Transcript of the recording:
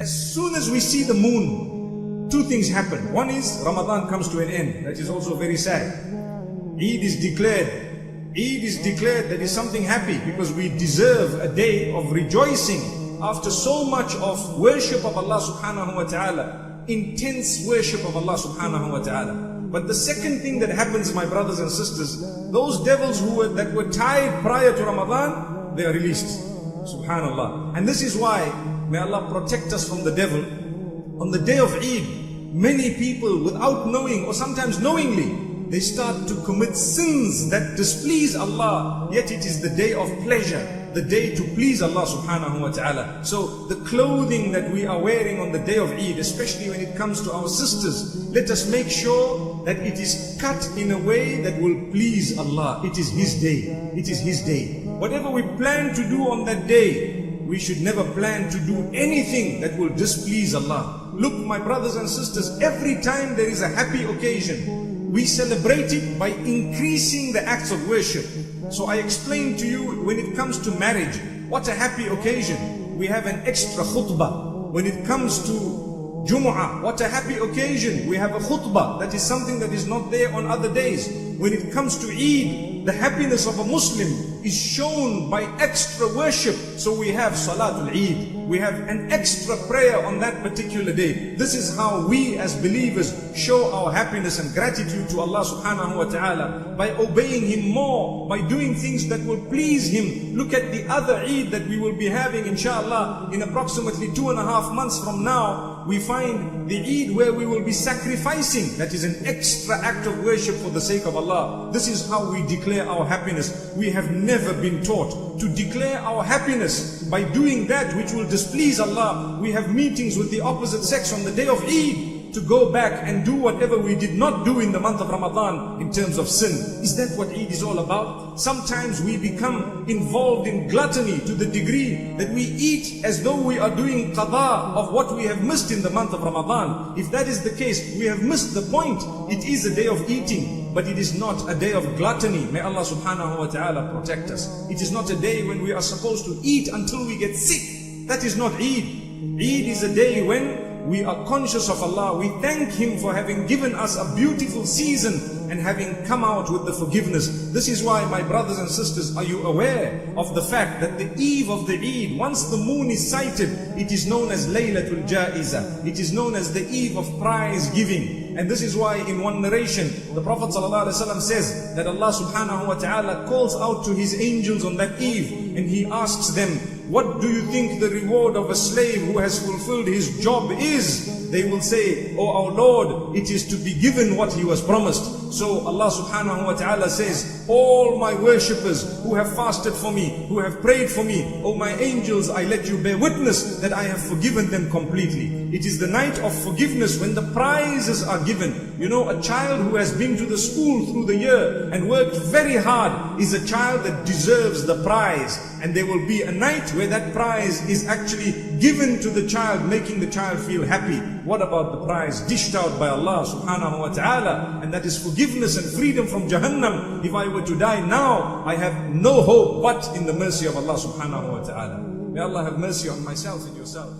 As soon as we see the moon, two things happen. One is Ramadan comes to an end. That is also very sad. Eid is declared. Eid is declared. That is something happy because we deserve a day of rejoicing after so much of worship of Allah subhanahu wa ta'ala. Intense worship of Allah subhanahu wa ta'ala. But the second thing that happens, my brothers and sisters, those devils that were tied prior to Ramadan, they are released. Subhanallah. And this is why, may Allah protect us from the devil. On the day of Eid, many people without knowing or sometimes knowingly, they start to commit sins that displease Allah. Yet it is the day of pleasure, the day to please Allah subhanahu wa ta'ala. So the clothing that we are wearing on the day of Eid, especially when it comes to our sisters, let us make sure that it is cut in a way that will please Allah. It is His day. It is His day. Whatever we plan to do on that day, we should never plan to do anything that will displease Allah. Look, my brothers and sisters, every time there is a happy occasion, we celebrate it by increasing the acts of worship. So I explained to you, when it comes to marriage, what a happy occasion. We have an extra khutbah. When it comes to Jumu'ah, what a happy occasion. We have a khutbah. That is something that is not there on other days. When it comes to Eid, the happiness of a Muslim is shown by extra worship. So we have Salatul Eid. We have an extra prayer on that particular day. This is how we as believers show our happiness and gratitude to Allah subhanahu wa ta'ala, by obeying Him more, by doing things that will please Him. Look at the other Eid that we will be having inshallah in approximately 2.5 months from now. We find the Eid where we will be sacrificing. That is an extra act of worship for the sake of Allah. This is how we declare our happiness. We have never been taught to declare our happiness by doing that which will displease Allah. We have meetings with the opposite sex on the day of Eid to go back and do whatever we did not do in the month of Ramadan in terms of sin. Is that what Eid is all about? Sometimes we become involved in gluttony to the degree that we eat as though we are doing qada of what we have missed in the month of Ramadan. If that is the case, we have missed the point. It is a day of eating, but it is not a day of gluttony. May Allah subhanahu wa ta'ala protect us. It is not a day when we are supposed to eat until we get sick. That is not Eid. Eid is a day when we are conscious of Allah. We thank Him for having given us a beautiful season and having come out with the forgiveness. This is why, my brothers and sisters, are you aware of the fact that the eve of the Eid, once the moon is sighted, it is known as Laylatul Jaiza. It is known as the eve of prize giving. And this is why in one narration, the Prophet ﷺ says that Allah subhanahu wa ta'ala calls out to His angels on that eve and He asks them, what do you think the reward of a slave who has fulfilled his job is? They will say, oh our Lord, it is to be given what he was promised. So Allah subhanahu wa ta'ala says, all my worshippers who have fasted for me, who have prayed for me, oh my angels, I let you bear witness that I have forgiven them completely. It is the night of forgiveness when the prizes are given. You know, a child who has been to the school through the year and worked very hard is a child that deserves the prize. And there will be a night where that prize is actually given to the child, making the child feel happy. What about the prize dished out by Allah subhanahu wa ta'ala? And that is forgiveness and freedom from Jahannam. If I were to die now, I have no hope but in the mercy of Allah subhanahu wa ta'ala. May Allah have mercy on myself and yourself.